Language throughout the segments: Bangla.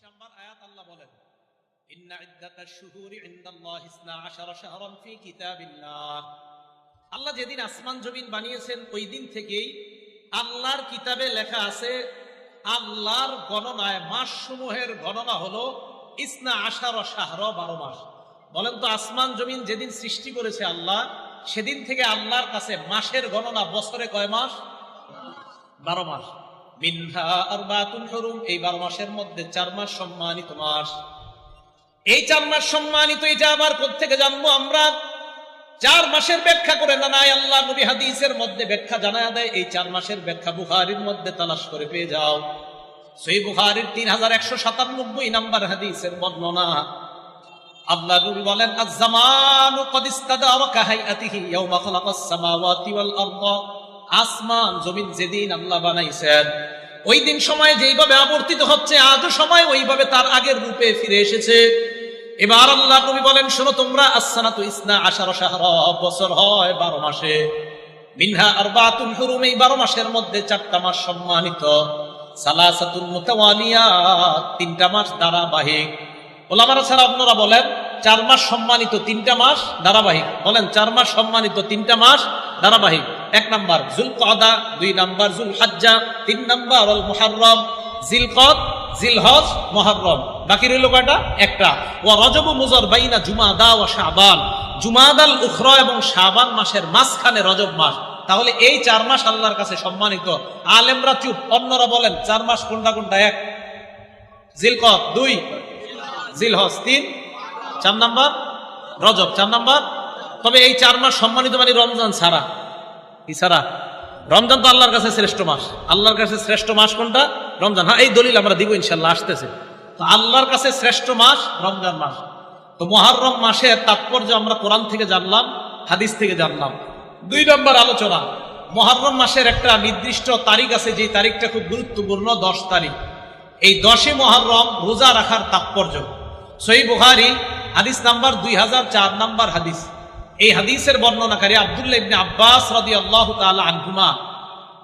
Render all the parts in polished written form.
নম্বর আয়াত আল্লাহ বলেন, ইন্না ইদ্দাতাশ শুহুরি ইনদাল্লাহি 12 শাহরান ফি কিতাবিল্লাহ। আল্লাহ যেদিন আসমান জমিন বানিয়েছেন ওই দিন থেকেই আল্লাহর কিতাবে লেখা আছে আল্লাহর গণনায় মাস সমূহের গণনা হলো 12 শাহর, 12 মাস। বলেন তো, আসমান জমিন যেদিন সৃষ্টি করেছে আল্লাহ, সেদিন থেকে আল্লাহর কাছে মাসের গণনা বছরে কয় মাস? 12 মাস। মিনহা আরবাতুন হুরুম, এই 12 মাসের মধ্যে 4 মাস সম্মানিত মাস। এই 4 মাস সম্মানিত, এটা আবার কোত্থেকে জানবো আমরা? 4 মাসের ব্যাখ্যা করে জানায় আল্লাহ নবী, হাদিসের মধ্যে ব্যাখ্যা জানায় দেয়। এই 4 মাসের ব্যাখ্যা বুখারীর মধ্যে তালাশ করে পেয়ে যাও। সহিহ বুখারীর 3197 নম্বর হাদিসের বর্ণনা। আল্লাহ নবী বলেন, আজ-জামানু ক্বাদ ইস্তাদারা কাহাইআতিহি ইয়াওমা খালাকাস সামাওয়াতি ওয়াল আরদ। আসমান জমিন যেদিন আল্লাহ বানাইছেন ওই দিন সময় যেইভাবে আবর্তিত হচ্ছে, আজও সময় ওইভাবে তার আগের রূপে ফিরে এসেছে। এবার আল্লাহ নবী বলেন, শোনো তোমরা, as-sanatu 12 শাহরা, বছর হয় 12 মাসে। মিনহা আরবাতুন হুরুম, এই 12 মাসের মধ্যে 4টা মাস সম্মানিত। সালাসাতুন মুতাওয়ালিয়াত, 3টা মাস ধারাবাহিক। ওলামারা ছাড়া আপনারা বলেন 4 মাস সম্মানিত, 3টা মাস ধারাবাহিক। বলেন 4 মাস সম্মানিত, 3টা মাস ধারাবাহিক। 1 নাম্বার যুলকাদা, 2 নাম্বার যুলহজ্জা, 3 নাম্বার আল মুহররম। জিলকদ, জিলহজ, মুহররম, বাকি রইল কয়টা? একটা। ওয়া রজব মুজার বাইনা জুমাদা ওয়া শাবান, জুমাদাল উখরা এবং শাবান মাসের মাঝখানে রজব মাস। তাহলে এই 4 মাস আল্লাহর কাছে সম্মানিত। আলেমরা চুপ, অন্যরা বলেন 4 মাস কোনটা কোনটা? 1 জিলকদ, 2 জিলহজ, 3 4 নাম্বার রজব, 4 নাম্বার। তবে এই 4 মাস সম্মানিত মানে রমজান ছাড়া। কি ছাড়া? রমজান তো আল্লাহর কাছে শ্রেষ্ঠ মাস। আল্লাহর কাছে শ্রেষ্ঠ মাস কোনটা? রমজান। হ্যাঁ, এই দলিল আমরা দিব ইনশাআল্লাহ, আসতেছে। তো আল্লাহর কাছে শ্রেষ্ঠ মাস রমজান মাস। তো মুহররম মাসের তাৎপর্য আমরা কোরআন থেকে জানলাম, হাদিস থেকে জানলাম। 2 নম্বর আলোচনা, মুহররম মাসের একটা নির্দিষ্ট তারিখ আছে, যে তারিখটা খুব গুরুত্বপূর্ণ, 10 তারিখ। এই 10 মুহররম রোজা রাখার তাৎপর্য। সহিহ বুখারী হাদিস নাম্বার 2004 নম্বর হাদিস। এই হাদিসের বর্ণনাকারী আব্দুল্লাহ ইবনে আব্বাস রাদিয়াল্লাহু তাআলা আনহুমা।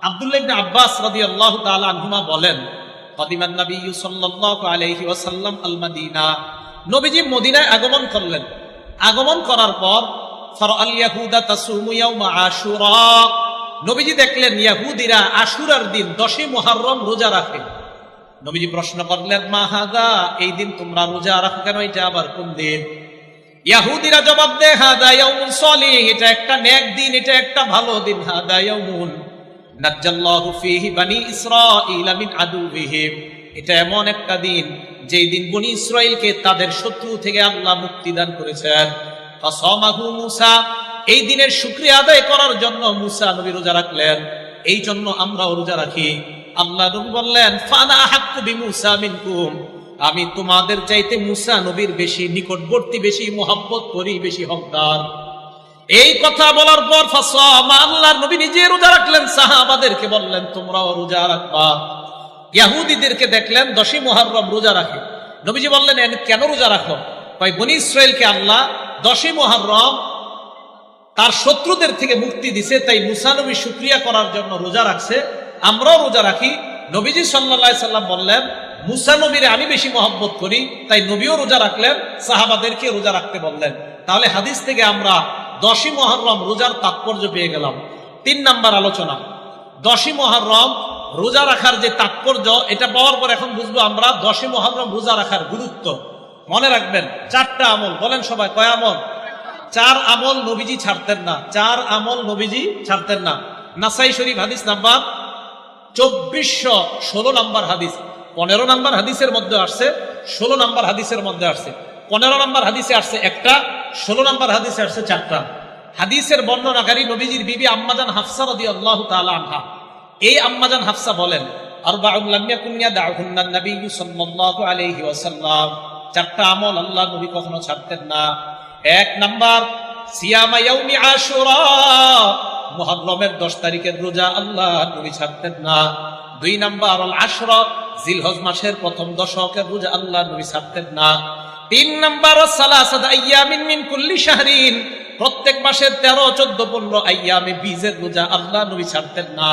আব্দুল্লাহ ইবনে আব্বাস রাদিয়াল্লাহু তাআলা আনহুমা বলেন, কাদিমান নবিয়্যু সাল্লাল্লাহু আলাইহি ওয়াসাল্লাম আল মাদিনা, নবীজি মদিনায় আগমন করলেন। আগমন করার পর ফারাআল ইয়াহুদা তাসুমু ইয়াউমা আশুরা, নবীজি দেখলেন ইহুদিরা আশুরার দিন 10 মুহররম রোজা রাখে। নবীজি প্রশ্ন করলেন, মা হাদা, এই দিন তোমরা রোজা রাখো কেন? এটা আবার কোন দিন? ইহুদিরা জবাব দেয়, হাদা ইয়াউমুন সালিহ, এটা একটা নেক দিন, এটা একটা ভালো দিন। হাদা ইয়াউমুন নাজ্জাল্লাহু ফীহি বনি ইসরাঈল মিন আদুবিহিম, এটা এমন একটা দিন যেই দিন বনি ইসরাঈলকে তাদের শত্রু থেকে আল্লাহ মুক্তি দান করেছেন। ফাসামাহু মূসা, এই দিনের শুকরিয়া আদায় করার জন্য মূসা নবী রোজা রাখলেন। এই জন্য আমরাও রোজা রাখি। আল্লাহ নবী বললেন, ফানা আহাক্কু বিমূসা মিনকুম, আমি তোমাদের চাইতে মূসা নবীর বেশি নিকটবর্তী, বেশি মোহাব্বত করি, বেশি হকদার। এই কথা বলার পর ফাসামা, আল্লাহর নবী নিজে রোজা রাখলেন, সাহাবাদেরকে বললেন তোমরাও রোজা রাখবা। ইহুদিদেরকে দেখলেন 10 মুহররম রোজা রাখে। নবীজি বললেন, কেন রোজা রাখো? কয়, বনি ইসরাইলকে আল্লাহ 10 মুহররম তার শত্রুদের থেকে মুক্তি দিছে, তাই মূসা নবী শুকরিয়া করার জন্য রোজা রাখছে, আমরাও রোজা রাখি। নবীজি সাল্লাল্লাহু আলাইহি সাল্লাম বললেন, মূসা নবীরে আমি বেশি মহব্বত করি, তাই নবীও রোজা রাখলেন, সাহাবাদেরকে রোজা রাখতে বললেন। তাহলে হাদিস থেকে আমরা 10 মুহররম রোজার তাৎপর্য পেয়ে গেলাম। 3 নাম্বার আলোচনা, 10 মুহররম রোজা রাখার যে তাৎপর্য, এটা পাওয়ার পর এখন বুঝবো আমরা 10 মুহররম রোজা রাখার গুরুত্ব। মনে রাখবেন 4টা আমল। বলেন সবাই, কয় আমল? 4 আমল নবীজি ছাড়তেন না। 4 আমল নবীজি ছাড়তেন না। নাসাই শরীফ হাদিস নাম্বার 2416 নম্বর হাদিস। 15 নম্বর হাদিসের মধ্যে আসছে, 16 নম্বর হাদিসের মধ্যে আসছে। 15 নম্বর হাদিসে আসছে একটা, 16 নম্বর হাদিসে আসছে 4টা। হাদিসের বর্ণনাকারী নবীজির বিবি আম্মাজান হাফসা রাদিয়াল্লাহু তাআলা আনহা। এই আম্মাজান হাফসা বলেন, আরবাউন লাম ইয়াকুন ইয়াদউহুন্না নবিয়্যু সাল্লাল্লাহু আলাইহি ওয়াসাল্লাম, 4টা আমল আল্লাহ নবী কখনো ছাড়তেন না। 1 নাম্বার সিয়ামা ইয়াউমি আশুরা, মুহররমের 10 তারিখের রোজা আল্লাহ নবী ছাড়তেন না। 2 নাম্বার আল আশরা, জিলহজ মাসের প্রথম দশকের রোজা আল্লাহ নবী ছাড়তেন না। 3 নাম্বার সালাসাত আইয়ামিন মিন কুল্লি শাহরিন, প্রত্যেক মাসের 13, 14, 15 আইয়ামে বীজের রোজা আল্লাহ নবী ছাড়তেন না।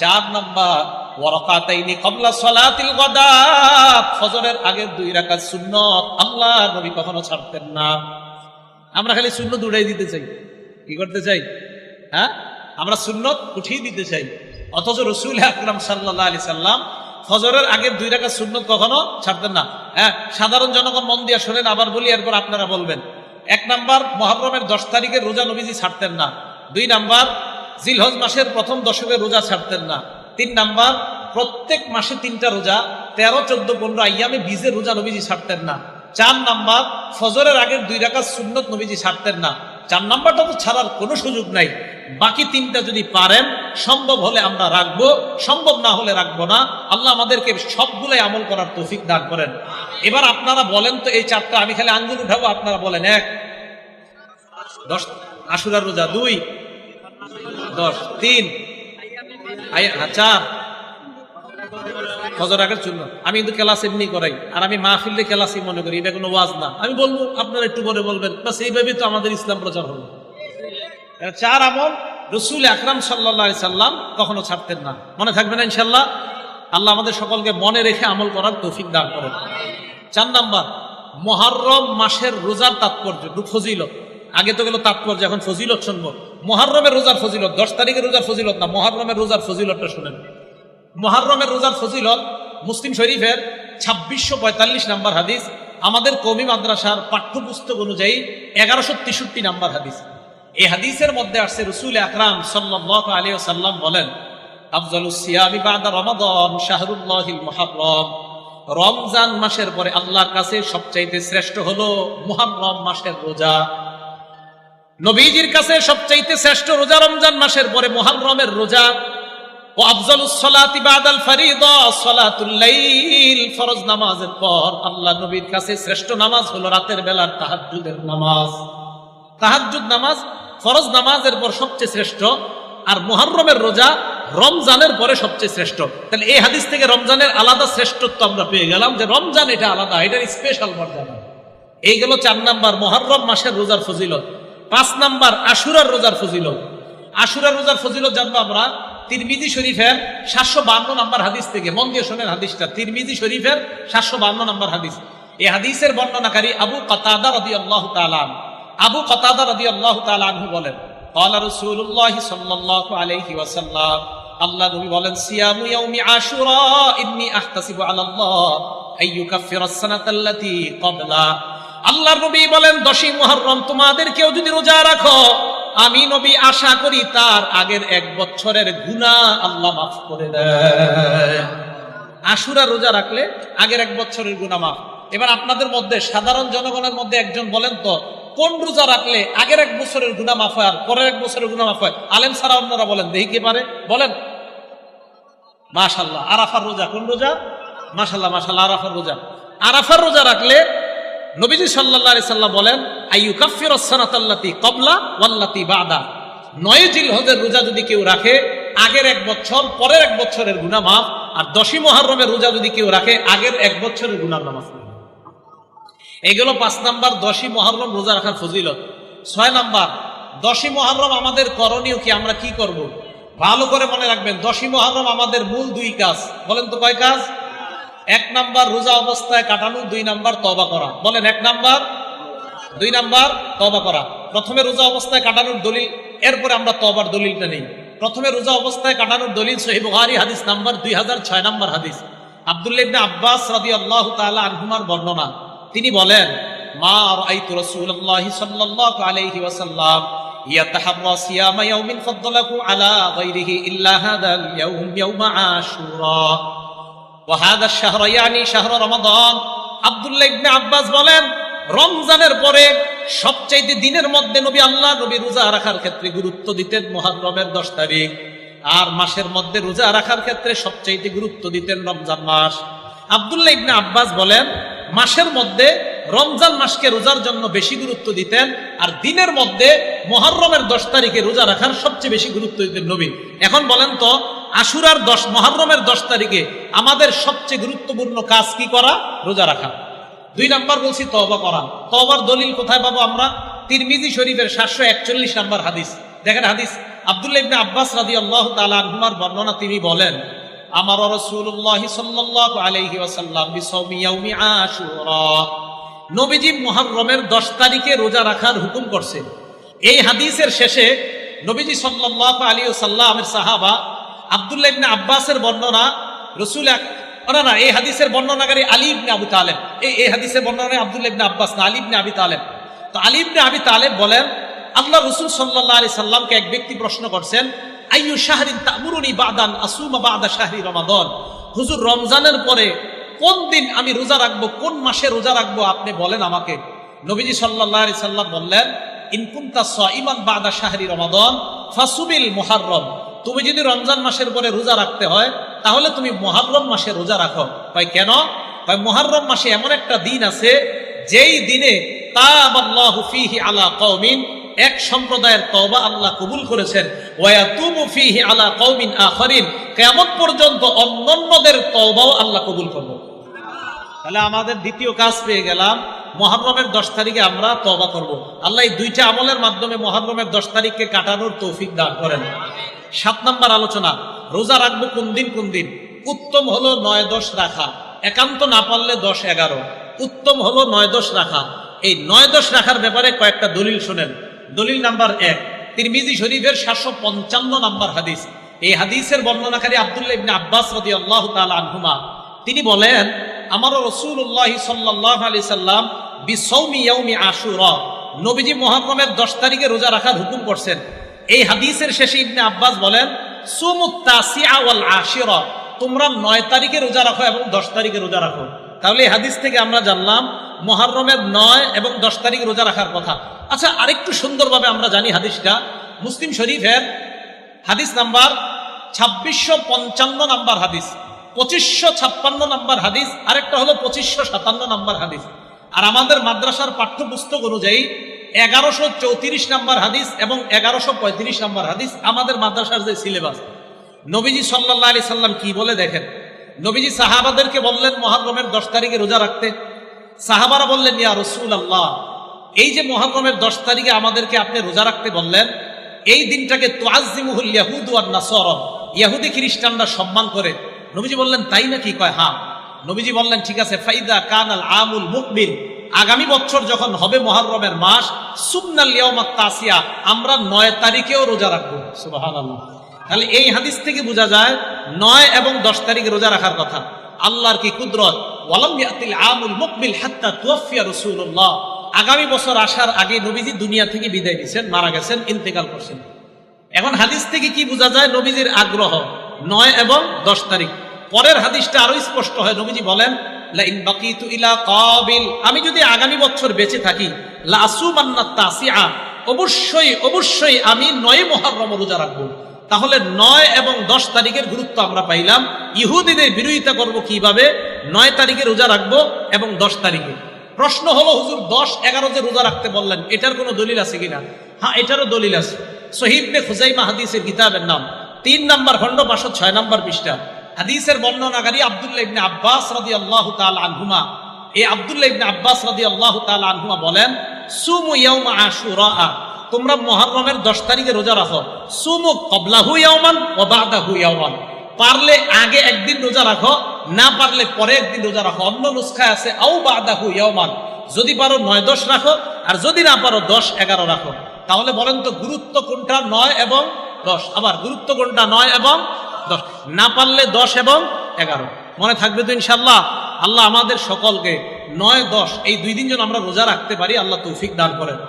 4 নাম্বার ওয়া রাকাতাইনি ক্বাবলা সালাতিল গাদাত, ফজরের আগের 2 রাকাত সুন্নাত আল্লাহর নবী কখনো ছাড়তেন না। আমরা খালি সুন্নাত উড়াই দিতে চাই, কি করতে চাই? হ্যাঁ, আমরা সুন্নাত উঠিয়ে দিতে চাই, অথচ রাসূল আকরাম সাল্লাল্লাহু আলাইহি সাল্লাম ফজরের আগের 2 রাকাত সুন্নাত কখনো ছাড়তেন না। হ্যাঁ, সাধারণ জনগণ মন দিয়ে শোনেন, আবার বলি, এরপর আপনারা বলবেন। 1 নাম্বার, মুহররমের 10 তারিখের রোজা নবীজি ছাড়তেন না। 2 নাম্বার, জিলহজ মাসের প্রথম দশকের রোজা ছাড়তেন না। 3 নাম্বার, প্রত্যেক মাসে 3টা রোজা 13, 14, 15 আইয়ামে বীজের রোজা নবীজি ছাড়তেন না। 4 নাম্বার, ফজরের আগের 2 রাকাত সুন্নাত নবীজি ছাড়তেন না। 4 নাম্বারটা তো ছাড়ার কোনো সুযোগ নাই। বাকি 3টা যদি পারেন, সম্ভব হলে আমরা রাখবো, সম্ভব না হলে রাখবো না। আল্লাহ আমাদেরকে সবগুলাই আমল করার তৌফিক দান করেন। এবার আপনারা বলেন তো, এই 4টা আমি খালি আঙ্গুল উঠাবো, আপনারা বলেন। 1, 10 আশুরার রোজা, 2, 10, 3, 4 ফজর আগের সুন্নাত। আমি কিন্তু ক্লাস এমনি করাই, আর আমি মাহফিলে ক্লাসই মনে করি, এটা কোনো ওয়াজ না। আমি বলবো, আপনারা একটু পরে বলবেন, বাস এইভাবেই তো আমাদের ইসলাম প্রচার হলো। 4 আমল রাসূল আকরাম সাল্লাল্লাহু আলাইহি সাল্লাম কখনো ছাড়তেন না। মনে থাকবে না ইনশাআল্লাহ? আল্লাহ আমাদের সকলকে মনে রেখে আমল করার তৌফিক দান করেন। 4 নাম্বার, মুহররম মাসের রোজার তাৎপর্য, ফজিলত। আগে তো গেল তাৎপর্য, এখন ফজিলত শুনবো। মুহররমের রোজার ফজিলত, 10 তারিখের রোজার ফজিলত না, মুহররমের রোজার ফজিলতটা শুনেন। মুহররমের রোজার ফজিলত মুসলিম শরীফের 2645 নাম্বার হাদিস, আমাদের কওমি মাদ্রাসার পাঠ্যপুস্তক অনুযায়ী 1163 নাম্বার হাদিস। এই হাদিসের মধ্যে আসছে রাসূল আকরাম সাল্লাল্লাহু আলাইহি ওয়াসাল্লাম বলেন, আফজালুস সিয়ামি বাদা রমাদান শাহরুল্লাহিল মুহররম, রমজান মাসের পরে আল্লাহর কাছে সবচাইতে শ্রেষ্ঠ হলো মুহররম মাসের রোজা। নবীজির কাছে সবচাইতে শ্রেষ্ঠ রোজা রমজান মাসের পরে মুহররমের রোজা। ও আফজালুস সালাতি বাদাল ফরিদা সালাতুল লাইল, ফরজ নামাজের পর আল্লাহ নবীর কাছে শ্রেষ্ঠ নামাজ হলো রাতের বেলার তাহাজ্জুদের নামাজ। তাহাজ্জুদ নামাজ ফরজ নামাজের পর সবচেয়ে শ্রেষ্ঠ, আর মুহররমের রোজা রমজানের পরে সবচেয়ে শ্রেষ্ঠ। তাহলে এই হাদিস থেকে রমজানের আলাদা শ্রেষ্ঠত্ব আমরা পেয়ে গেলাম, যে রমজান এটা আলাদা, এটার স্পেশাল মর্যাদা। এই গেল 4 নাম্বার, মুহররম মাসের রোজার ফজিলত। 5 নাম্বার, আশুরার রোজার ফজিলত। আশুরার রোজার ফজিলত জানবো আমরা তিরমিজি শরীফের 752 নাম্বার হাদিস থেকে। মন দিয়ে শোনেন হাদিসটা, তিরমিজি শরীফের 752 নাম্বার হাদিস। এই হাদিসের বর্ণনাকারী আবু কাতাদা রাদিয়াল্লাহু তাআলা আনহু। আবু কাতাদা রাদিয়াল্লাহু তাআলা আনহু বলেন, ক্বালা রাসূলুল্লাহ সাল্লাল্লাহু আলাইহি ওয়াসাল্লাম, আল্লাহ নবী বলেন, সিয়ামু ইয়াউমি আশুরা ইন্নী আহতাসিবু আলাল্লাহ আইয়ুকাফিরাস সানাতাল্লাতী ক্বাবলা। আল্লাহর নবী বলেন, 10ই মুহররম তোমাদের কেউ যদি রোজা রাখো, আমি নবী আশা করি তার আগের 1 বছরের গুনাহ আল্লাহ মাফ করে দেয়। আশুরা রোজা রাখলে আগের 1 বছরের গুনাহ মাফ। এবার আপনাদের মধ্যে সাধারণ জনগণের মধ্যে একজন বলেন তো, কোন রোজা রাখলে আগের 1 বছরের গুনাহ মাফ হয় আর পরের 1 বছরের গুনাহ মাফ হয়? আলেম ছাড়া অন্যরা বলেন, দেখি কে পারে, বলেন। মাশাআল্লাহ, আরাফার রোজা। কোন রোজা? মাশাআল্লাহ মাশাআল্লাহ, আরাফার রোজা। আরাফার রোজা রাখলে নবীজি সাল্লাল্লাহু আলাইহি সাল্লাম বলেন, আইয়ুকাফিরাস সানাতাল্লাতী ক্বাবলা ওয়াল্লাতী বাদা। 9 জিলহজের রোজা যদি কেউ রাখে, আগের 1 বছর পরের 1 বছরের গুনাহ মাফ। আর 10ই মুহররমের রোজা যদি কেউ রাখে, আগের 1 বছরের গুনাহ মাফ। এগুলো 5 নাম্বার 10ই মুহররম রোজা রাখার ফজিলত। 6 নাম্বার, 10ই মুহররম আমাদের করণীয় কি, আমরা কি করব? ভালো করে মনে রাখবেন, 10ই মুহররম আমাদের মূল 2 কাজ। বলেন তো কয় কাজ? 1 নাম্বার রোজা অবস্থায় কাটানো, 2 নাম্বার তওবা করা। বলেন, 1 নাম্বার, 2 নাম্বার তওবা করা। প্রথমে রোজা অবস্থায় কাটানোর দলিল, এরপরে আমরা তওবার দলিলটা নেই। প্রথমে রোজা অবস্থায় কাটানোর দলিল সহিহ বুখারী হাদিস নাম্বার 2006 নাম্বার হাদিস। আব্দুল্লাহ ইবনে আব্বাস রাদিয়াল্লাহু তাআলা আনহুমার বর্ণনা, তিনি বলেন, মা রাআইতু রাসূলুল্লাহি সাল্লাল্লাহু আলাইহি ওয়াসাল্লাম ইয়াতাহাররা সিয়ামা ইয়াউমিন ফাদ্দালাহু আলা গায়রিহি ইল্লা হাদাল ইয়াউম ইয়াউমা আশুরা ওয়া হাদা আশ-শাহর ইয়ানি শাহর রমাদান। আব্দুল্লাহ ইবনে আব্বাস বলেন, রমজানের পরে সবচাইতে দিনের মধ্যে নবী আল্লাহ নবী রোজা রাখার ক্ষেত্রে গুরুত্ব দিতেন মুহররমের 10 তারিখ, আর মাসের মধ্যে রোজা রাখার ক্ষেত্রে সবচাইতে গুরুত্ব দিতেন রমজান মাস। আব্দুল্লাহ ইবনে আব্বাস বলেন, মাসের মধ্যে রমজান মাসকে রোজার জন্য বেশি গুরুত্ব দিতেন, আর দিনের মধ্যে মুহররমের 10 তারিখে রোজা রাখার সবচেয়ে বেশি গুরুত্ব দিতেন নবী। এখন বলেন তো, আশুরার মুহররমের 10 তারিখে আমাদের সবচেয়ে গুরুত্বপূর্ণ কাজ কি করা? রোজা রাখা। 2 নাম্বার বলছি তওবা করা। তওবার দলিল কোথায় পাবো আমরা? তিরমিজি শরীফের 741 নাম্বার হাদিস। দেখেন হাদিস, আব্দুল্লাহ ইবনে আব্বাস রাদিয়াল্লাহু তাআলা আনহুমার বর্ণনা, তিনি বলেন, আমার রাসূলুল্লাহ সাল্লাল্লাহু আলাইহি ওয়াসাল্লাম বিসাওমি ইয়াউমি আশুরা, নবীজি মুহররমের 10 তারিখে রোজা রাখার হুকুম করছেন। এই হাদিসের শেষে নবীজি সাল্লাল্লাহু আলাইহি ওয়াসাল্লামের সাহাবা আব্দুল্লাহ ইবনে আব্বাসের বর্ণনা, রাসূল না এই হাদিসের বর্ণনাকারী আলী ইবনে আবু তালেব, এই হাদিসের বর্ণনা আব্দুল্লাহ ইবনে আব্বাস না, আলী ইবনে আবি তালেব। তো আলী ইবনে আবি তালেব বলেন, আল্লাহ রাসূল সাল্লাল্লাহু আলাইহি সাল্লামকে এক ব্যক্তি প্রশ্ন করছেন, আইয়ু শাহরিন তা'মুরুনি বা'দান আসুমা বা'দা শাহরি রমাদান, হুজুর রমজানের পরে কোন দিন আমি রোজা রাখবো, কোন মাসে রোজা রাখবো আপনি বলেন আমাকে। নবীজি সাল্লাল্লাহু আলাইহি সাল্লাম বললেন, ইন কুনতা সাইমান বা'দা শাহরি রমাদান ফাসুবিল মুহররম, তুমি যদি রমজান মাসের পরে রোজা রাখতে হয় তাহলে তুমি মুহররম মাসে রোজা রাখো। কয় কেন? কয় মুহররম মাসে এমন একটা দিন আছে যেই দিনে তাবাল্লাহু ফীহি আলা কওমিন, এক সম্প্রদায়ের তওবা আল্লাহ কবুল করেছেন, ওয়া ইয়াতুবু ফীহি আলা কওমিন আখারিন, কিয়ামত পর্যন্ত অন্যান্যদের তওবাও আল্লাহ কবুল করবেন। তাহলে আমাদের দ্বিতীয় কাজ পেয়ে গেলাম, মুহররমের 10 তারিখে আমরা তওবা করব। আল্লাহ এই দুইটা আমলের মাধ্যমে মুহররমের 10 তারিখকে কাটানোর তৌফিক দান করেন। 7 নম্বর আলোচনা, রোজা রাখবো কোন দিন কোন দিন। উত্তম হলো 9-10 রাখা, একান্ত না পারলে 10-11। উত্তম হলো 9-10 রাখা। এই 9-10 রাখার ব্যাপারে কয়েকটা দলিল শুনেন। দলিল নাম্বার 1, তিরমিজি শরীফের 755 নম্বর হাদিস। এই হাদিসের বর্ণনাকারী আব্দুল্লাহ ইবনে আব্বাস রাদিয়াল্লাহু তাআলা আনহুমা, তিনি বলেন, আমার রাসূলুল্লাহ সাল্লাল্লাহু আলাইহি সাল্লাম বিসাওমি ইয়াউমি আশুরা, নবীজি মুহররমের 10 তারিখে রোজা রাখার হুকুম করছেন। এই হাদিসের শেষে ইবনে আব্বাস বলেন, সুমুত তাসিআ ওয়াল আশিরা, তোমরা 9 তারিখে রোজা রাখো এবং 10 তারিখে রোজা রাখো। তাহলে এই হাদিস থেকে আমরা জানলাম মুহররমের 9 এবং 10 তারিখে রোজা রাখার কথা। আচ্ছা, আরেকটু সুন্দরভাবে আমরা জানি হাদিসটা মুসলিম শরীফের হাদিস নাম্বার 2655 নাম্বার হাদিস, 2556 নাম্বার হাদিস, আরেকটা হলো 2557 নাম্বার হাদিস। আর আমাদের মাদ্রাসার পাঠ্যপুস্তক অনুযায়ী 1134 নাম্বার হাদিস এবং 1135 নাম্বার হাদিস আমাদের মাদ্রাসার যে সিলেবাস। নবীজি সাল্লাল্লাহু আলাইহি সাল্লাম কি বলে দেখেন। নবীজি সাহাবাদেরকে বললেন মুহররমের 10 তারিখে রোজা রাখতে। সাহাবারা বললেন, ইয়া রাসূলুল্লাহ, এই যে মুহররমের 10 তারিখে আমাদেরকে আপনি রোজা রাখতে বললেন, এই দিনটাকে তুআজ্জিমুহুল ইয়াহুদ ওয়ান নাসারা, ইহুদি খ্রিস্টানরা সম্মান করে। নবীজি বললেন, তাই নাকি? কয় হ্যাঁ। নবীজি বললেন, ঠিক আছে, ফাইদা কানাল আমুল মুকবিল, আগামী বছর যখন হবে মুহররমের মাস, সুবনাল ইয়াউমাত তাসিয়া, আমরা 9 তারিখেও রোজা রাখবো। সুবহানাল্লাহ। তাহলে এই হাদিস থেকে বোঝা যায় 9 এবং 10 তারিখে রোজা রাখার কথা। আল্লাহর কি কুদরত, ওয়ালাম ইয়াতিল আমুল মুকবিল হাত্তা তুওয়াফিয়া রাসূলুল্লাহ, আগামী বছর আসার আগে নবীজি দুনিয়া থেকে বিদায় নিয়েছেন, মারা গেছেন, ইন্তেকাল করছেন। এখন হাদিস থেকে কি বোঝা যায়? নবীজির আগ্রহ 9 এবং 10 তারিখ। পরের হাদিসটা আরো স্পষ্ট হয়। নবীজি বলেন, লা ইন বাকিতু ইলা কাবিল, আমি যদি আগামী বছর বেঁচে থাকি, লা আসুমান্না তাসিআ, অবশ্যই আমি 9 মুহররম রোজা রাখবো। তাহলে 9 এবং 10 তারিখের গুরুত্ব আমরা পাইলাম। ইহুদিদের বিরোধিতা করব কিভাবে? 9 তারিখে রোজা রাখবো এবং 10 তারিখে। প্রশ্ন হলো, হুজুর 10-11 যে রোজা রাখতে বললেন, এটার কোনো দলিল আছে কিনা? হ্যাঁ, এটারও দলিল আছে। সহিহ ইবনে খুজাইমা হাদিসের কিতাবের নাম 3 নম্বর খণ্ড 506 নম্বর পৃষ্ঠা। হাদিসের বর্ণনাকারী আব্দুল্লাহ ইবনে আব্বাস রাদিয়াল্লাহু তাআলা আনহুমা, এই আব্দুল্লাহ ইবনে আব্বাস রাদিয়াল্লাহু তাআলা আনহুমা বলেন, সুমু ইয়াউমা আশুরা, তোমরা মুহররমের 10 তারিখে রোজা রাখো। সুমু ক্বাবলাহু ইয়াওমান ওয়া বা'দাহু ইয়াওমান, পারলে আগে একদিন রোজা রাখো, না পারলে পরে একদিন রোজা রাখো। অন্য নুসখায় আছে আও বা'দাহু ইয়াওমান, যদি পারো 9-10 রাখো, আর যদি না পারো 10-11 রাখো। তাহলে বলেন তো গুরুত্ব কোনটা? 9 এবং 10। আবার গুরুত্ব কোনটা? 9 এবং 10। না পারলে 10 এবং 11। মনে থাকবে তো ইনশাআল্লাহ? আল্লাহ আমাদের সকলকে 9-10 এই 2 দিন যেন আমরা রোজা রাখতে পারি, আল্লাহ তৌফিক দান করেন।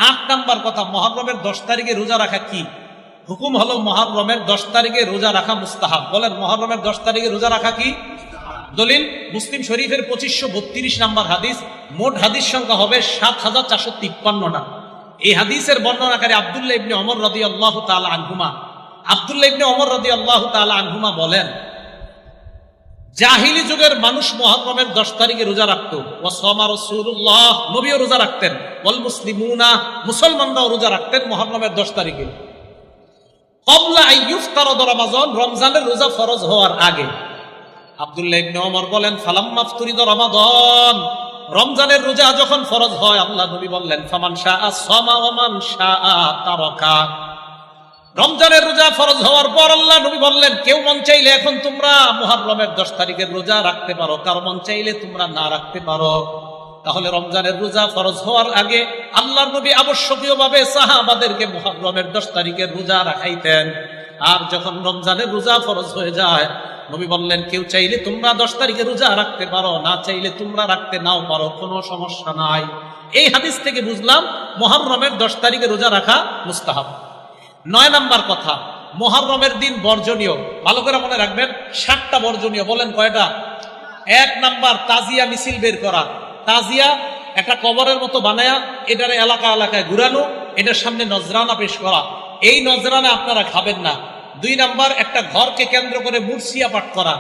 8 নাম্বার কথা, মুহররমের 10 তারিখে রোজা রাখা কি হুকুম? হলো মুহররমের 10 তারিখে রোজা রাখা মুস্তাহাব। বলেন, মুহররমের 10 তারিখে রোজা রাখা কি? দলিল মুসলিম শরীফের 2532 নাম্বার হাদিস। মোট হাদিস সংখ্যা হবে 7453টা। এই হাদিসের বর্ণনাকারী আব্দুল্লাহ ইবনে ওমর রাদিয়াল্লাহু তাআলা আনহুমা, আব্দুল্লাহ ইবনে ওমর রাদিয়াল্লাহু তাআলা আনহুমা বলেন, জাহিলি যুগের মানুষ মুহররমের 10 তারিখে রোজা রাখতো। ওয়া সামা রাসূলুল্লাহ, নবীও রোজা রাখতেন। ওয়াল মুসলিমুনা, মুসলমানরাও রোজা রাখতেন মুহররমের 10 তারিখে। ক্বাবলা আন ইফতারাদ রমাদান, রমজানের রোজা ফরজ হওয়ার আগে। আব্দুল্লাহ ইবনে ওমর বলেন, ফালাম্মা ফতুরিদ রমাদান, রমজানের রোজা যখন ফরজ হয়, আল্লাহ নবী বললেন, ফামান শাআ সামা ওয়া মান শাআ তারাকা, রমজানের রোজা ফরজ হওয়ার পর আল্লাহ নবী বললেন, কেউ মন চাইলে এখন তোমরা মুহররমের 10 তারিখের রোজা রাখতে পারো, কারো মন চাইলে তোমরা না রাখতে পারো। তাহলে রমজানের রোজা ফরজ হওয়ার আগে আল্লাহর নবী আবশ্যকীয়ভাবে সাহাবাদেরকে মুহররমের 10 তারিখের রোজা রাখাইতেন। আর যখন রমজানের রোজা ফরজ হয়ে যায়, নবী বললেন, কেউ চাইলে তোমরা 10 তারিখে রোজা রাখতে পারো, না চাইলে তোমরা রাখতে নাও পারো, কোনো সমস্যা নাই। এই হাদিস থেকে বুঝলাম মুহররমের 10 তারিখে রোজা রাখা মুস্তাহাব। 9 নাম্বার কথা, মুহররমের দিন বর্জনীয়। ভালো করে মনে রাখবেন, 7টা বর্জনীয়। বলেন কয়টা? 1 নাম্বার, তাজিয়া মিছিল বের করা। তাজিয়া একটা কবরের মতো বানায়া এটার এলাকা এলাকায় ঘুরানো, এটার সামনে নজরানা পেশ করা। এই নজরানা আপনারা খাবেন না। 2 নাম্বার, একটা ঘরকে কেন্দ্র করে মুরসিয়া পাঠ করা।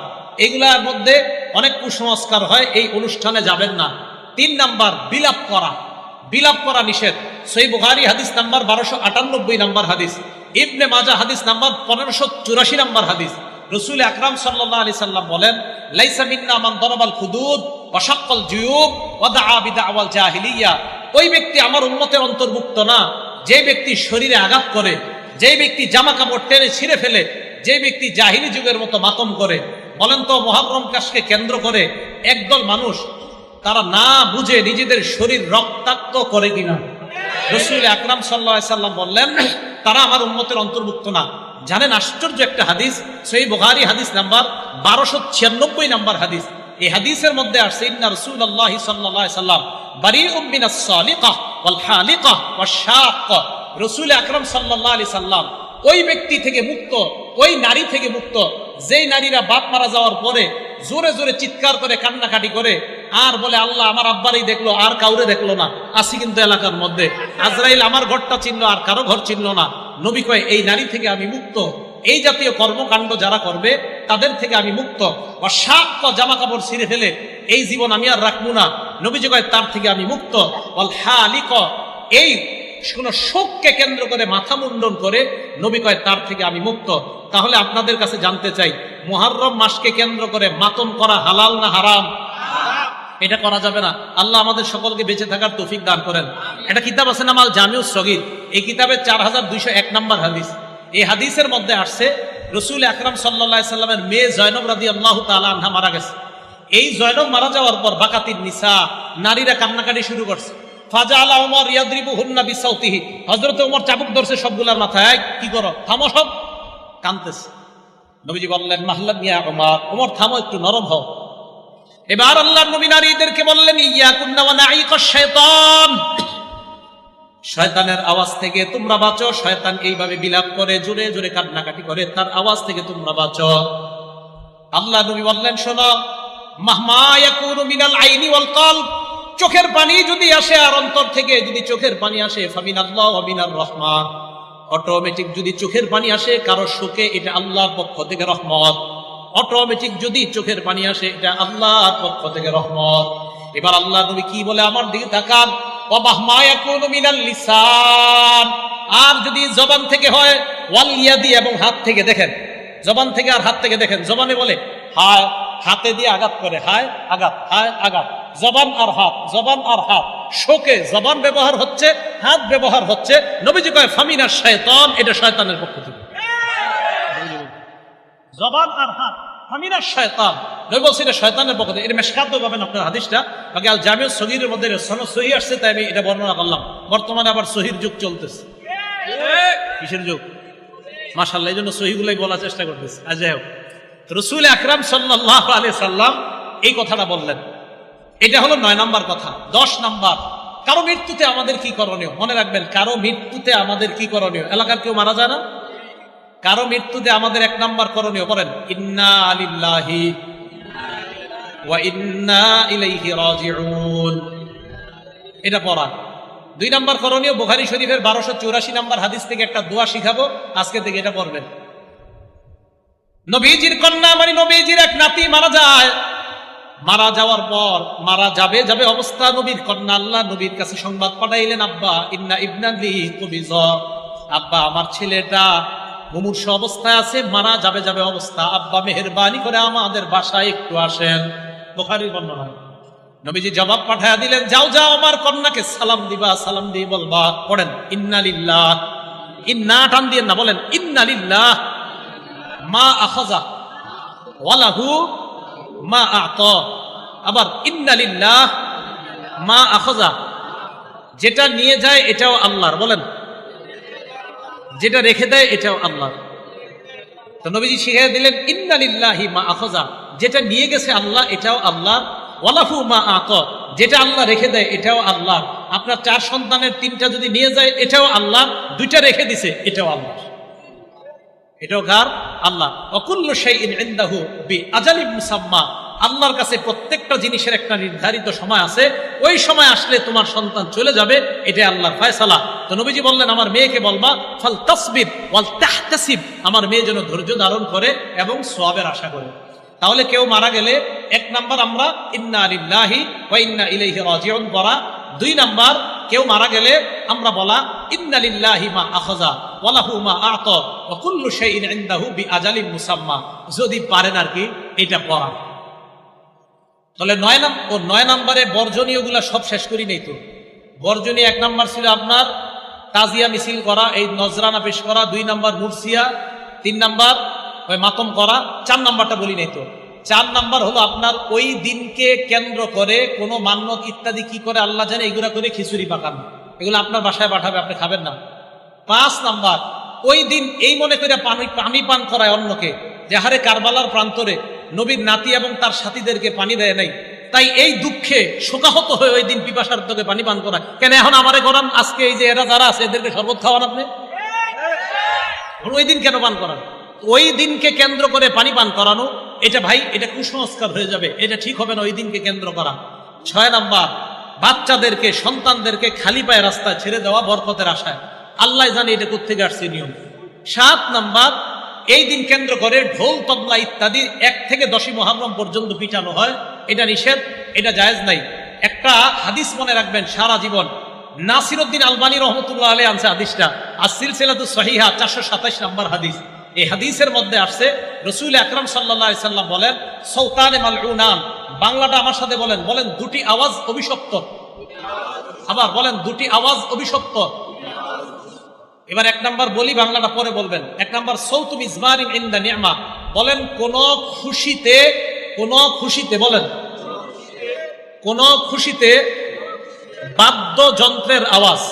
এগুলার মধ্যে অনেক কুসংস্কার হয়, এই অনুষ্ঠানে যাবেন না। 3 নাম্বার, বিলাপ করা। বিলাপ করা নিষেধ। সহিহ বুখারী হাদিস নাম্বার 1298 নাম্বার হাদিস, ইবনে মাজাহ হাদিস নাম্বার 1584 নাম্বার হাদিস। রাসূল আকরাম সাল্লাল্লাহু আলাইহি সাল্লাম বলেন, লাইসা মিন্না মান দারাবাল খুদুদ ওয়া শাক্কাল জুয়ুব ওয়া দাআ বিদাওয়াল জাহিলিয়া। ওই ব্যক্তি আমার উম্মতের অন্তর্ভুক্ত না যে ব্যক্তি শরীরে আঘাত করে, যে ব্যক্তি জামা কাপড় টেনে ছিঁড়ে ফেলে, যে ব্যক্তি জাহিলি যুগের মতো মাতম করে। বলেন তো, মুহররম মাসকে কেন্দ্র করে একদল মানুষ তারা না বুঝে নিজেদের শরীর রক্তাক্ত করে কিনা? রাসূল আকরাম সাল্লাল্লাহু আলাইহি সাল্লাম বললেন, তারা আমার উম্মতের অন্তর্ভুক্ত না। জানেন, আশ্চর্য একটা হাদিস, সহিহ বুখারী হাদিস নাম্বার 1296 নাম্বার হাদিস। এই হাদিসের মধ্যে আসছে, ইন্না রাসূলুল্লাহি সাল্লাল্লাহু আলাইহি সাল্লাম বারিউম মিনাস সালিকাহ ওয়াল হালিকাহ ওয়াশ শাক্কা। রাসূল আকরাম সাল্লাল্লাহু আলাইহি সাল্লাম ওই ব্যক্তি থেকে মুক্ত, ওই নারী থেকে মুক্ত, যেই নারীরা বাপ মারা যাওয়ার পরে জোরে জোরে চিৎকার করে কান্নাকাটি করে আর বলে, আল্লাহ আমার আব্বারই দেখলো, আর কাউরে দেখলো না। আসি কিন্তু এলাকার মধ্যে, আজরাইল আমার ঘরটা চিনল, আর কারো ঘর চিনল না। নবী কয়, এই নারী থেকে আমি মুক্ত। এই জাতীয় কর্মকাণ্ড যারা করবে তাদের থেকে আমি মুক্ত। শাক্ক, জামা কাপড় ছিঁড়ে ফেলে এই জীবন আমি আর রাখবো না, নবীজি কয় তার থেকে আমি মুক্ত। হালিক, এই কোন শোককে কেন্দ্র করে মাথা মুন্ডন করে, নবী কয় তার থেকে আমি মুক্ত। তাহলে আপনাদের কাছে জানতে চাই, মুহররম মাসকে কেন্দ্র করে মাতম করা হালাল না হারাম? এটা করা যাবে না। আল্লাহ আমাদের সকলকে বেঁচে থাকার তৌফিক দান করেন। একটা কিতাব আছে নাম আল জামিউস সগীর। এই কিতাবের 4201 নাম্বার হাদিস। এই হাদিসের মধ্যে আসছে, রাসূল আকরাম সাল্লাল্লাহু আলাইহি সাল্লামের মেয়ে জয়নব রাদিয়াল্লাহু তাআলা আনহা মারা গেছে। এই জয়নব মারা যাওয়ার পর বাকাতিন নিসা, নারীরা কান্নাকাটি শুরু করছে। ফাজাআলা উমর ইয়াদরিবুহুন্না বিসাউতিহি। হযরত ওমর চাবুক ধরছে সবগুলার মাথায়, কি করো, থামো সব, কাঁদতেছে। নবীজি বললেন, মাহলাম ইয়া উমর, ওমর থামো, একটু নরম হও। এবার আল্লাহর নবী নারীদেরকে বললেন, ইয়াকুন্না ওয়া নাঈকাশ শাইতান, শয়তানের আওয়াজ থেকে তোমরা বাঁচো। শয়তান এইভাবে বিলাপ করে, জোরে জোরে কান্নাকাটি করে, তার আওয়াজ থেকে তোমরা বাঁচো। আল্লাহ নবী বললেন, শোনো, মাহমা ইয়াকুনু মিনাল আইনি ওয়াল কলব, চোখের পানি যদি আসে আর অন্তর থেকে যদি চোখের পানি আসে, ফামিনাল্লাহ ওয়া মিনার রাহমাহ, অটোমেটিক যদি চোখের পানি আসে কারো শোকে, এটা আল্লাহর পক্ষ থেকে রহমত। অটোমেটিক যদি চোখের পানি আসে, এটা আল্লাহর পক্ষ থেকে রহমত। এবার আল্লাহ নবী কি বলে, আমার দিকে তাকান, ওয়া মাহমা ইয়াকুনু মিনাল লিসান, আর যদি জবান থেকে হয়, ওয়াল ইয়াদি, এবং হাত থেকে। দেখেন, জবান থেকে আর হাত থেকে দেখেন। জবানে বলে হায়, হাতে দিয়ে আঘাত করে, হায় আঘাত, হায় আঘাত। জবান আর হাত, জবান আর হাত, শোকে জবান ব্যবহার হচ্ছে, হাত ব্যবহার হচ্ছে। নবীজি কয় ফামিনাশ শাইতান, এটা শয়তানের পক্ষ থেকে। জবান আর হাত ফামিনাশ শাইতান, নবী বলছেন এটা শয়তানের পক্ষ থেকে। এটা মেশকাতে পাবেন আপনার হাদিসটা, বাকি আল জামিউস সগীরের মধ্যে সনদ সহিহ আসছে, তাই আমি এটা বর্ণনা করলাম। বর্তমানে আবার সহির যুগ চলতেছে। কিসের যুগ? মাশাআল্লাহ, এই জন্য সহিগুলাই বলার চেষ্টা করতেছে। আজ যাই হোক, রাসূল আকরাম সাল্লাল্লাহু আলাইহি সাল্লাম এই কথাটা বললেন। এটা হলো 9 নাম্বার কথা। 10 নাম্বার, কারো মৃত্যুতে আমাদের কি করণীয়? মনে রাখবেন, কারো মৃত্যুতে আমাদের কি করণীয়? এলাকার কেউ মারা যায় না, কারো মৃত্যুতে আমাদের 1 নাম্বার করণীয়, বলেন ইন্না লিল্লাহি ওয়া ইন্না ইলাইহি রাজিউন, এটা পড়া। 2 নাম্বার করণীয়, বুখারী শরীফের 1284 নাম্বার হাদিস থেকে একটা দোয়া শিখাবো, আজকে থেকে এটা পড়বেন। নবীজির কন্যা, মানে নবীজির এক নাতি মারা যায়। মারা যাওয়ার পর, মারা যাবে যাবে অবস্থা, নবীর কন্যা আল্লাহ নবীর কাছে সংবাদ পাঠাইলেন, আব্বা ইন্না ইবনালি কুবিজ, আব্বা আমার ছেলেটা মুমূর্ষু অবস্থায় আছে, মারা যাবে যাবে অবস্থা, আব্বা মেহেরবানি করে আমাদের বাসায় একটু আসেন। বুখারীর বর্ণনা। নবীজি জবাব পাঠায়া দিলেন, যাও যাও, আমার কন্যাকে সালাম দিবা, সালাম দিয়ে বলবা, পড়েন ইন্না লিল্লাহ ইন্না টান দিয়ে না, বলেন ইন্না লিল্লাহ মা আখাযা ওয়া লাহু মা আ'তা। আবার ইন্না লিল্লাহ মা আখাযা, যেটা নিয়ে যায় এটাও আল্লাহর, বলেন যেটা রেখে দেয় এটাও আল্লাহর। তো নবীজি শিখিয়ে দিলেন ইন্না লিল্লাহি মা আখাযা, যেটা নিয়ে গেছে আল্লাহ এটাও আল্লাহর, ওয়া লাহু মা আ'তা, যেটা আল্লাহ রেখে দেয় এটাও আল্লাহ। আপনার 4 সন্তানের 3টা যদি নিয়ে যায় এটাও আল্লাহ, 2টা রেখে দিছে এটাও আল্লাহ, এটাও কার? আল্লাহ। ওয়া কুল্লু শাইইন ইনদাহু বিআজালিন মুসাম্মা, আল্লাহর কাছে প্রত্যেকটা জিনিসের একটা নির্ধারিত সময় আছে, ওই সময় আসলে তোমার সন্তান চলে যাবে, এটা আল্লাহর ফয়সালা। তো নবীজি বললেন আমার মেয়েকে বলবা ফাল তাসবির ওয়াল তাহতাসিব, আমার মেয়ে যেন ধৈর্য ধারণ করে এবং সওয়াবের আশা করে। তাহলে কেউ মারা গেলে 1 নাম্বার আমরা ইন্না লিল্লাহি ওয়া ইন্না ইলাইহি রাজিউন পড়া, 2 নাম্বার কেউ মারা গেলে আমরা বলা ইন্না লিল্লাহি মা আখাযা ওয়া লাহু মা আ'তা ওয়া কুল্লু শাইইন ইনদাহু বিআজালিন মুসাম্মা, যদি পারেন আর কি এটা পড়া। তাহলে 9 নম্বরে বর্জনীয়গুলা সব শেষ করি নেই। তো বর্জনীয় 1 নাম্বার ছিল আপনার তাজিয়া মিছিল করা, এই নজরানা পেশ করা, 2 নাম্বার মুরসিয়া, 3 নাম্বার ওই মাতম করা, 4 নাম্বারটা বলি নেই। তো 4 নাম্বার হলো আপনার ওই দিনকে কেন্দ্র করে কোনো মান্যত ইত্যাদি কি করে আল্লাহ জানে, এগুলা করে খিচুড়ি পাকান, এগুলো আপনার বাসায় পাঠাবে, আপনি খাবেন না। 5 নাম্বার ওই দিন এই মনে করে পানি পান করায় অন্যকে, যে হারে কারবালার প্রান্তরে নবীর নাতি এবং তার সাথীদেরকে পানি দেয় নাই, তাই এই দুঃখে শোকাহত হয়ে ওই দিন পিপাসার্থকে পানি পান করা। কেন এখন আমারে করান, আজকে এই যে এরা যারা আছে এদেরকে শরবত খাওয়ান আপনি, ওই দিন কেন পান করান? ওই দিনকে কেন্দ্র করে পানি পান করানো, এটা ভাই এটা কুসংস্কার হয়ে যাবে, এটা ঠিক হবে না ওই দিনকে কেন্দ্র করা। 6 নাম্বার বাচ্চাদেরকে সন্তানদেরকে খালি পায়ে রাস্তায় ছেড়ে দেওয়া বরকতের আশায়, আল্লাহ জানে এটা কোত্থেকে আসছে নিয়ম। 7 নাম্বার এই দিন কেন্দ্র করে ঢোল তবলা ইত্যাদি 1 থেকে 10ই মুহররম পর্যন্ত পিটানো হয়, এটা নিষেধ, এটা জায়েজ নাই। একটা হাদিস মনে রাখবেন সারা জীবন, নাসিরউদ্দিন আলবানী রহমতুল্লাহ আলাইহি আনছে হাদিসটা, as-সিলসিলাতুস সহিহা 427 নম্বর হাদিস। এই হাদিসের মধ্যে আসছে রাসূল আকরাম সাল্লাল্লাহু আলাইহি সাল্লাম বলেন সাউতানে মালউনান, বাংলাটা আমার সাথে বলেন, বলেন 2টি আওয়াজ অভিশপ্ত, আবার বলেন 2টি আওয়াজ অভিশপ্ত। এবার 1 নাম্বার বলি, বাংলাটা পরে বলবেন। 1 নাম্বার সৌতু মিজমারিন ইনদা নি'মা, বলেন কোন খুশিতে বলেন কোন খুশিতে বাদ্যযন্ত্রের আওয়াজ।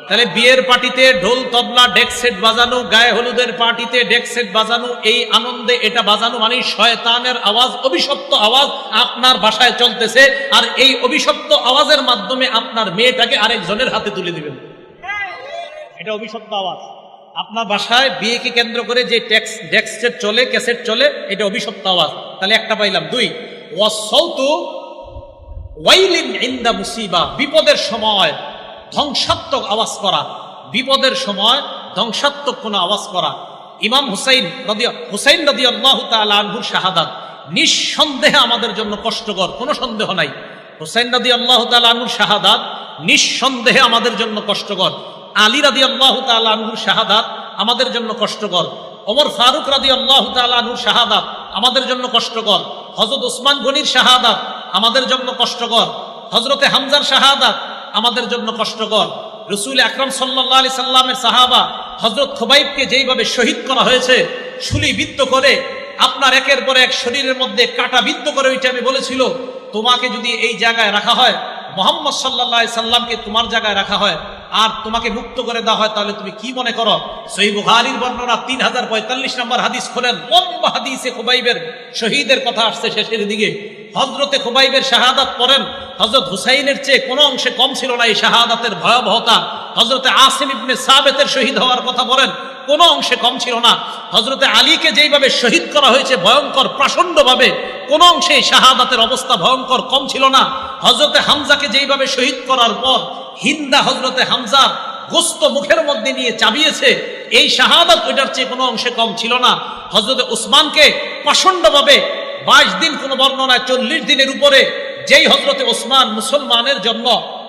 তাহলে বিয়ের পার্টিতে ঢোল তবলা ডেক সেট বাজানো, গায়ে হলুদের পার্টিতে ডেক সেট বাজানো, এই আনন্দে এটা বাজানো মানে শয়তানের আওয়াজ, অভিশপ্ত আওয়াজ আপনার বাসায় চলতেছে, আর এই অভিশপ্ত আওয়াজের মাধ্যমে আপনার মেয়েটাকে আরেকজনের হাতে তুলে দিবেন, এটা অভিশপ্ত আওয়াজ। আপনার বাসায় বিয়েকে কেন্দ্র করে যে ডেক সেট চলে, ক্যাসেট চলে, এটা অভিশপ্ত আওয়াজ। তাহলে একটা পাইলাম। 2 ওয়াসাউতু ওয়াইলিন ইনদা মুসিবা, বিপদের সময় ধ্বংসাত্মক আওয়াজ করা, বিপদের সময় ধ্বংসাত্মক কোন আওয়াজ করা। ইমাম হুসাইন রাদিয়াল্লাহু তাআলা আনহুর শাহাদাত নিঃসন্দেহে আমাদের জন্য কষ্টকর, কোনো সন্দেহ নাই। হুসাইন রাদিয়াল্লাহু তাআলা আনহুর শাহাদাত নিঃসন্দেহে আমাদের জন্য কষ্টকর। আলী রাদিয়াল্লাহু তাআলা আনহুর শাহাদাত আমাদের জন্য কষ্টকর। ওমর ফারুক রাদিয়াল্লাহু তাআলা আনহুর শাহাদাত আমাদের জন্য কষ্টকর। হযরত ওসমান গনির শাহাদাত আমাদের জন্য কষ্টকর। হযরতে হামজার শাহাদাত আমাদের জন্য কষ্টকর। রাসূল আকরাম সাল্লাল্লাহু আলাইহি সাল্লামের সাহাবা হযরত খুবাইবকে যেইভাবে শহীদ করা হয়েছে, শুলিবিদ্ধ করে আপনার একের পর এক শরীরের মধ্যে কাটা বিদ্ধ করে, ওইটা আমি বলেছিল তোমাকে যদি এই জায়গায় রাখা হয়, মুহাম্মদ সাল্লাল্লাহু আলাইহি সাল্লামকে তোমার জায়গায় রাখা হয় আর তোমাকে মুক্ত করে দেওয়া হয়, তাহলে তুমি কি মনে করো? সহিহ বুখারীর বর্ণনা 3045 নম্বর হাদিস খোলেন, লম্বা হাদিসে খুবাইবের শহীদের কথা আসছে শেষের দিকে। হযরতে খুবাইবের শাহাদাত পড়েন, হযরত হুসাইনের চেয়ে কোনো অংশে কম ছিল না এই শাহাদাতের ভয়াবহতা। হযরতে আসিম ইবনে সাবেতের শহীদ হওয়ার কথা বলেন, কোনো অংশে কম ছিল না। হযরতে আলীকে যেইভাবে শহীদ করা হয়েছে ভয়ঙ্কর প্রচন্ডভাবে, কোন অংশে শাহাদাতের অবস্থা ভয়ঙ্কর কম ছিল না। হযরতে হামজাকে যেইভাবে শহীদ করার পর হিন্দা হযরতে হামজার গোস্ত মুখের মধ্যে নিয়ে চাবিয়েছে, এই শাহাদাত ওইটার চেয়ে কোনো অংশে কম ছিল না। হযরতে উসমানকে প্রচন্ডভাবে 22 দিন, কোন বর্ণনায় 40 দিনের উপরে যেই হযরতে উসমান মুসলমানের জন্য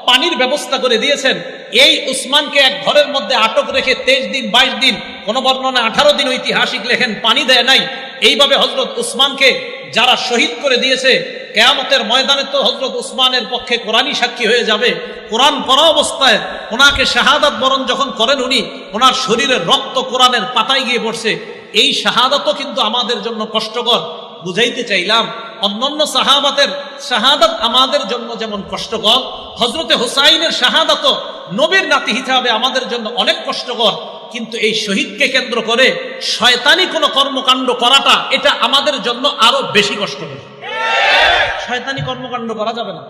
পানির ব্যবস্থা করে দিয়েছেন, এই উসমানকে এক ঘরের মধ্যে আটক রেখে 23 দিন 22 দিন, কোন বর্ণনায় 18 দিন ঐতিহাসিক লেখেন পানি দেয় নাই। এইভাবে হযরত উসমানকে যারা শহীদ করে দিয়েছে, কিয়ামতের ময়দানে তো হযরত উসমানের পক্ষে কোরআনই সাক্ষী হয়ে যাবে। কোরআন পড়া অবস্থায় ওনাকে শাহাদাত বরণ যখন করেন উনি, ওনার শরীরের রক্ত কোরআনের পাতায় গিয়ে পড়ছে। এই শাহাদাতও কিন্তু আমাদের জন্য কষ্টকর। বুঝাইতে চাইলাম, অন্যান্য সাহাবাতের শাহাদাত আমাদের জন্য যেমন কষ্টকর, হযরতে হুসাইনের শাহাদাতও নবীর নাতি হিসাবে আমাদের জন্য অনেক কষ্টকর। কিন্তু এই শহীদকে কেন্দ্র করে শয়তানি কোনো কর্মকাণ্ড করাটা, এটা আমাদের জন্য আরো বেশি কষ্টকর। শয়তানি কর্মকাণ্ড করা যাবে না।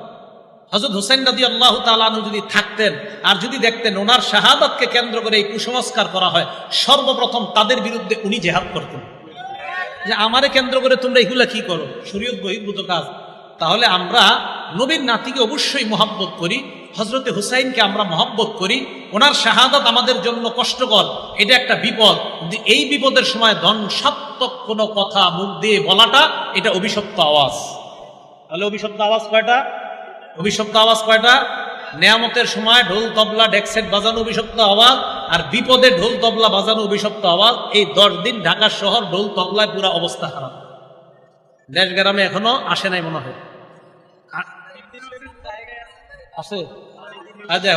হযরত হুসাইন রাদিয়াল্লাহু তাআলা আনহু যদি থাকতেন আর যদি দেখতেন ওনার শাহাদাতকে কেন্দ্র করে এই কুসংস্কার করা হয়, সর্বপ্রথম তাদের বিরুদ্ধে উনি জিহাদ করতেন, যে আমারে কেন্দ্র করে তোমরা এগুলা কি করো, শরীয়ত বহির্ভূত কাজ। তাহলে আমরা নবীর নাতিকে অবশ্যই মহব্বত করি, হযরতে হুসাইনকে আমরা মহব্বত করি। ওনার শাহাদাত আমাদের জন্য কষ্টকর, এটা একটা বিপদ। এই বিপদের সময় ধ্বংসাত্মক কোনো কথা মুখ দিয়ে বলাটা, এটা অভিশপ্ত আওয়াজ। তাহলে অভিশপ্ত আওয়াজ কয়টা? অভিশপ্ত আওয়াজ কয়টা? নেয়ামতের সময় ঢোল তবলা ডেকসেট বাজানো অভিশপ্ত আওয়াজ, আর বিপদে ঢোল তবলা বাজানো অভিশপ্ত আওয়াজ। এই 10 দিন ঢাকা শহর ঢোল তবলায় পুরা অবস্থা খারাপ। দেশ গ্রামে এখনো আসে নাই মনে হয়, আছে? যাই,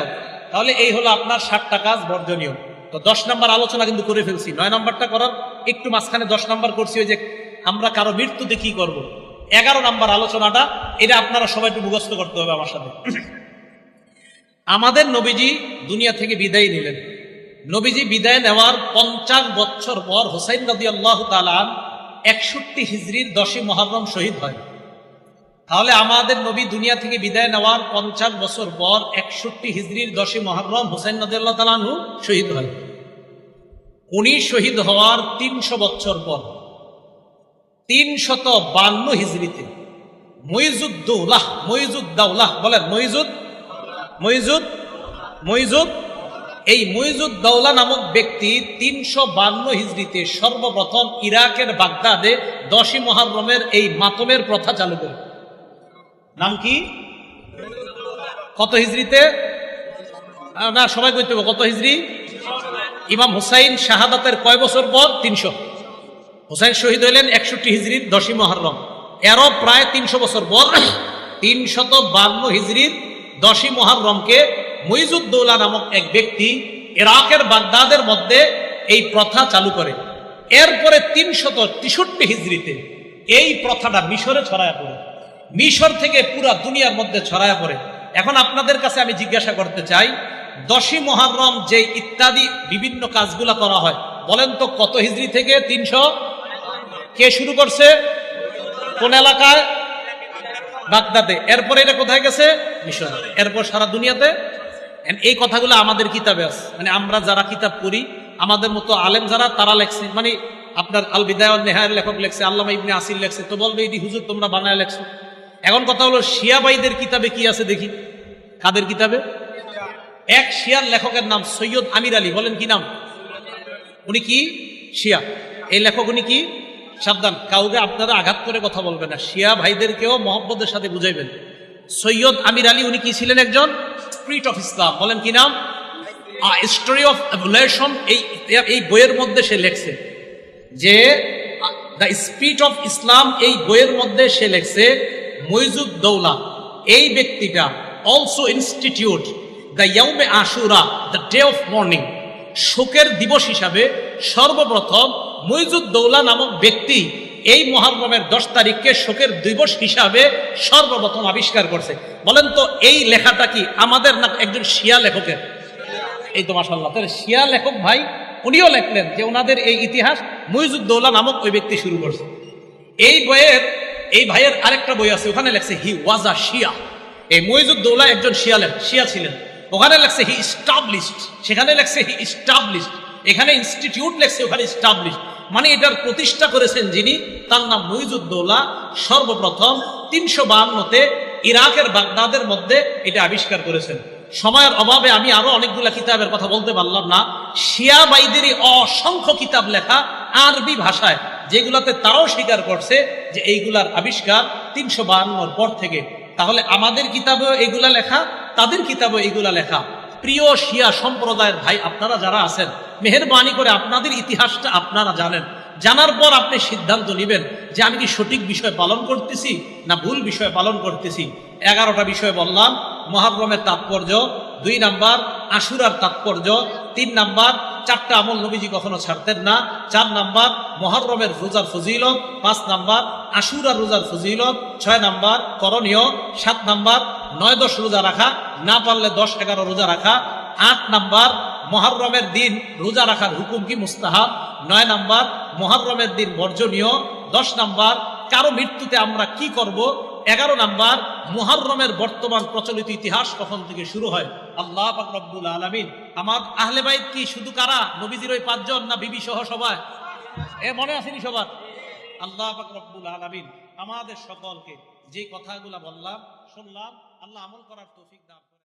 তাহলে এই হলো আপনার 7টা কাজ বর্জনীয়। তো 10 নম্বর আলোচনা কিন্তু করে ফেলছি। 9 নম্বরটা করার একটু মাঝখানে 10 নম্বর করছি, ওই যে আমরা কারো মৃত্যুতে কি করব। 11 নম্বর আলোচনাটা, এটা আপনারা সবাই একটু মুখস্থ করতে হবে আমার সাথে। আমাদের নবীজি দুনিয়া থেকে বিদায় নিলেন। নবীজি বিদায় নেওয়ার 50 বছর পর হুসাইন রাদিয়াল্লাহু তাআলা 61 হিজরির 10ই মুহররম শহীদ হয়। তাহলে আমাদের নবী দুনিয়া থেকে বিদায় নেওয়ার 50 বছর পর 61 হিজরির 10ই মুহররম হুসাইন রাদিয়াল্লাহু তাআলা আনহু শহীদ হয়। উনি শহীদ হওয়ার 300 বছর পর 352 হিজরিতে মুইজুদ্দৌলাহ বলেন, এই মুইজুদ্দৌলা নামক ব্যক্তি 352 হিজরিতে সর্বপ্রথম ইরাকের বাগদাদে 10ই মুহররমের এই মাতমের প্রথা চালু করে। নাম কি? কত হিজরিতে? না, সবাই কইতে হবে কত হিজরি। ইমাম হুসাইন শাহাদাতের কয় বছর পর? 300। হুসাইন শহীদ হইলেন 61 হিজরির 10ই মুহররম, এরও প্রায় 300 বছর পর 352 হিজরির 10ই মুহররমকে মুইজুদ্দৌলা নামক এক ব্যক্তি ইরাকের বাগদাদের মধ্যে এই প্রথা চালু করে। এরপরে 363 হিজরিতে এই প্রথাটা মিশরে ছড়ায় পড়ে, মিশর থেকে পুরা দুনিয়ার মধ্যে ছড়ায় পড়ে। এখন আপনাদের কাছে আমি জিজ্ঞাসা করতে চাই, 10ই মুহররম যে ইত্যাদি বিভিন্ন কাজগুলা করা হয়, বলেন তো কত হিজরি থেকে? 300। কে শুরু করছে? কোন এলাকায়? বাগদাদে। এরপরে এটা কোথায় গেছে? মিশর। এরপর সারা দুনিয়াতে। এই কথাগুলো আমাদের কিতাবে আছে, মানে আমরা যারা কিতাব পড়ি, আমাদের মতো আলেম যারা, তারা লেখছে। মানে আপনার আল বিদায়া ওয়ান নিহায়ার লেখক লেখছে, আল্লামা ইবনে আসির লেখছে। তো বলবে এই হুজুর তোমরা বানায় লেখছো। এখন কথা হলো শিয়া ভাইদের কিতাবে কি আছে দেখি। কাদের কিতাবে? এক শিয়ার লেখকের নাম সৈয়দ আমির আলী। বলেন কি নাম? উনি কি শিয়া? এই লেখক উনি কি? সাবধান, কাউকে আপনারা আঘাত করে কথা বলবেন না, শিয়া ভাইদেরকেও মহব্বতের সাথে বুঝাইবেন। সৈয়দ আমির আলী উনি কি ছিলেন? একজন স্পিরিট অফ ইসলাম। বলেন কি নাম? Story of evolution. এই বইয়ের মধ্যে সে লেখছে যে দ্য স্পিরিট অফ ইসলাম, এই বইয়ের মধ্যে সে লেখছে মুইজুদ্দৌলা এই ব্যক্তিটা also institute the yaume Ashura, the day of mourning, শোকের দিবস হিসাবে সর্বপ্রথম মুইজুদ্দৌলা নামক ব্যক্তি এই মুহররমের 10 তারিখকে শোকের দিবস হিসাবে সর্বপ্রথম আবিষ্কার করছে। বলেন তো এই লেখাটা কি আমাদের না একজন শিয়া লেখকের? এই তো মাশাআল্লাহ, তাহলে শিয়া লেখক ভাই উনিও লেখলেন যে ওনাদের এই ইতিহাস মুইজুদ্দৌলা নামক ওই ব্যক্তি শুরু করছে। এই বইয়ের, এই ভাইয়ের আরেকটা বই আছে, ওখানে লেখছে হি ওয়াজ আ শিয়া। এই মুইজুদ্দৌলা একজন শিয়া ছিলেন। ওখানে লেখছে হি ইস্টাবলিশড, সেখানে লেখছে হি ইস্টাবলিশড, এখানে ইনস্টিটিউট লেখছে, ওখানে ইস্টাবলিশড। মানে এটার প্রতিষ্ঠা করেছেন যিনি, তার নাম মুইজুদ্দৌলা। সর্বপ্রথম 352-তে ইরাকের বাগদাদের মধ্যে এটা আবিষ্কার করেছেন। সময়ের অভাবে আমি আরো অনেকগুলা কিতাবের কথা বলতে পারলাম না। শিয়া বাইদেরই অসংখ্য কিতাব লেখা আরবি ভাষায়, যেগুলাতে তারাও স্বীকার করছে যে এইগুলার আবিষ্কার 352 পর থেকে। তাহলে আমাদের কিতাবেও এগুলা লেখা, তাদের কিতাবেও এগুলা লেখা। প্রিয় শিয়া সম্প্রদায়ের ভাই আপনারা যারা আছেন, মেহেরবানি করে আপনাদের ইতিহাসটা আপনারা জানেন। জানার পর আপনি সিদ্ধান্ত নেবেন যে আমি কি সঠিক বিষয় পালন করতেছি না ভুল বিষয় পালন করতেছি। 11টা বিষয় বললাম। মুহররমের তাৎপর্য, 2 নাম্বার আশুরার তাৎপর্য, 3 নাম্বার 4টা আমল নবীজি কখনো ছাড়তেন না, 4 নাম্বার মুহররমের রোজার ফজিলত, 5 নাম্বার আশুরার রোজার ফজিলত, 6 নাম্বার করণীয়, 7 নাম্বার 9-10 রোজা রাখা, না পারলে 10-11 রোজা রাখা, 8 নাম্বার মুহররমের দিন রোজা রাখার হুকুম কি মুস্তাহাব, 9 নাম্বার মুহররমের দিন বর্জনীয়, 10 নাম্বার কারো মৃত্যুতে আমরা কি করব, 11 নাম্বার মুহররমের বর্তমান প্রচলিত ইতিহাস কখন থেকে শুরু হয়। আল্লাহ পাক রব্বুল আলামিন আমার আহলে বাইত কি শুধু কারা, নবীজির ওই 5 জন না বিবি সহ সবাই? মনে আসেনি সবার? আল্লাহ পাক রব্বুল আলামিন আমাদের সকলকে যে কথাগুলো বললাম শুনলাম, আল্লাহ আমল করার তৌফিক দান।